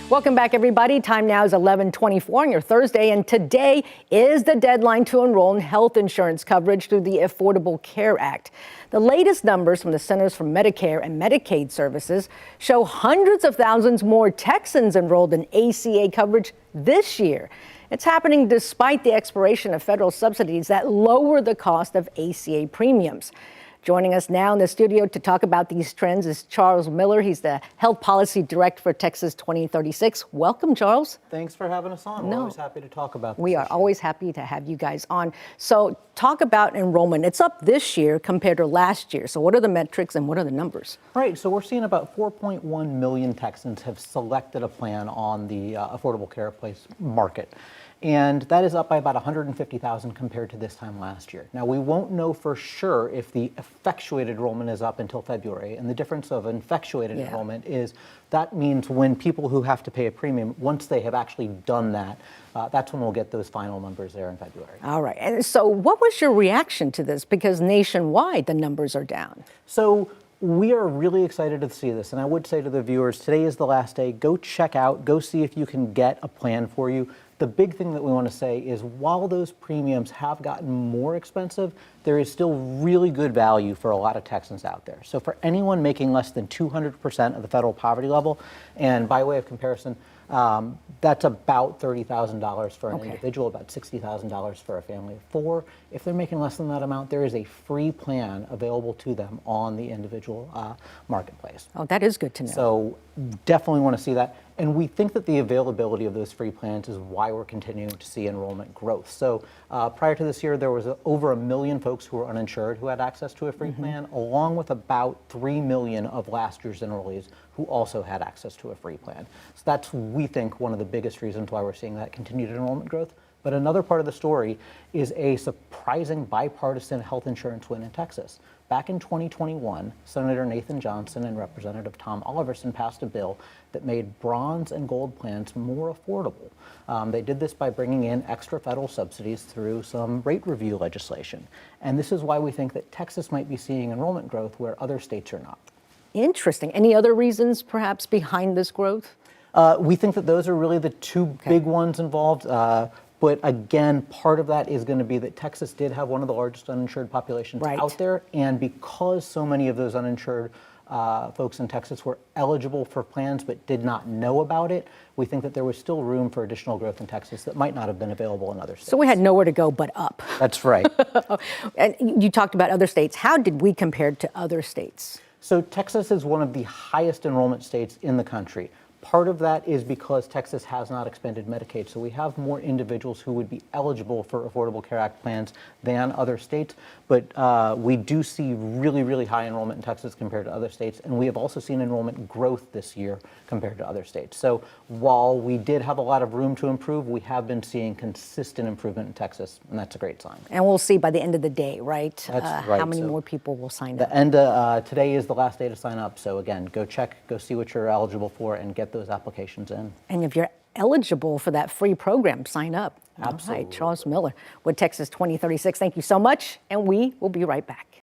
Welcome back, everybody. Time now is 11:24 on your Thursday, and today is the deadline to enroll in health insurance coverage through the Affordable Care Act. The latest numbers from the Centers for Medicare and Medicaid Services show hundreds of thousands more Texans enrolled in ACA coverage this year. It's happening despite the expiration of federal subsidies that lower the cost of ACA premiums. Joining us now in the studio to talk about these trends is Charles Miller. He's the Health Policy Director for Texas 2036. Welcome, Charles. Thanks for having us on. We're always happy to talk about this. We are always happy to have you guys on. So talk about enrollment. It's up this year compared to last year. So what are the metrics and what are the numbers? Right. So we're seeing about 4.1 million Texans have selected a plan on the Affordable Care Place market. And that is up by about 150,000 compared to this time last year. Now, we won't know for sure if the effectuated enrollment is up until February. And the difference of effectuated enrollment is that means when people who have to pay a premium, once they have actually done that, that's when we'll get those final numbers there in February. All right. And so what was your reaction to this? Because nationwide, the numbers are down. So we are really excited to see this. And I would say to the viewers, today is the last day. Go check out, go see if you can get a plan for you. The big thing that we want to say is while those premiums have gotten more expensive, there is still really good value for a lot of Texans out there. So for anyone making less than 200% of the federal poverty level, and by way of comparison, that's about $30,000 for an individual, about $60,000 for a family of four. If they're making less than that amount, there is a free plan available to them on the individual marketplace. Oh, that is good to know. So definitely want to see that. And we think that the availability of those free plans is why we're continuing to see enrollment growth. So prior to this year, there was over 1 million folks who were uninsured who had access to a free plan, along with about 3 million of last year's enrollees who also had access to a free plan. So that's, we think, one of the biggest reasons why we're seeing that continued enrollment growth. But another part of the story is a surprising bipartisan health insurance win in Texas. Back in 2021, Senator Nathan Johnson and Representative Tom Oliverson passed a bill that made bronze and gold plans more affordable. They did this by bringing in extra federal subsidies through some rate review legislation. And this is why we think that Texas might be seeing enrollment growth where other states are not. Interesting. Any other reasons perhaps behind this growth? We think that those are really the two big ones involved. But again, part of that is going to be that Texas did have one of the largest uninsured populations out there. And because so many of those uninsured folks in Texas were eligible for plans but did not know about it, we think that there was still room for additional growth in Texas that might not have been available in other states. So we had nowhere to go but up. That's right. And you talked about other states. How did we compare to other states? So Texas is one of the highest enrollment states in the country. Part of that is because Texas has not expanded Medicaid, so we have more individuals who would be eligible for Affordable Care Act plans than other states. But we do see really, really high enrollment in Texas compared to other states, and we have also seen enrollment growth this year compared to other states. So while we did have a lot of room to improve, we have been seeing consistent improvement in Texas, and that's a great sign. And we'll see by the end of the day, right? That's right. How many more people will sign up? The end today is the last day to sign up. So again, go check, go see what you're eligible for, and get those applications in. And if you're eligible for that free program, sign up. Absolutely. All right, Charles Miller with Texas 2036. Thank you so much, and we will be right back.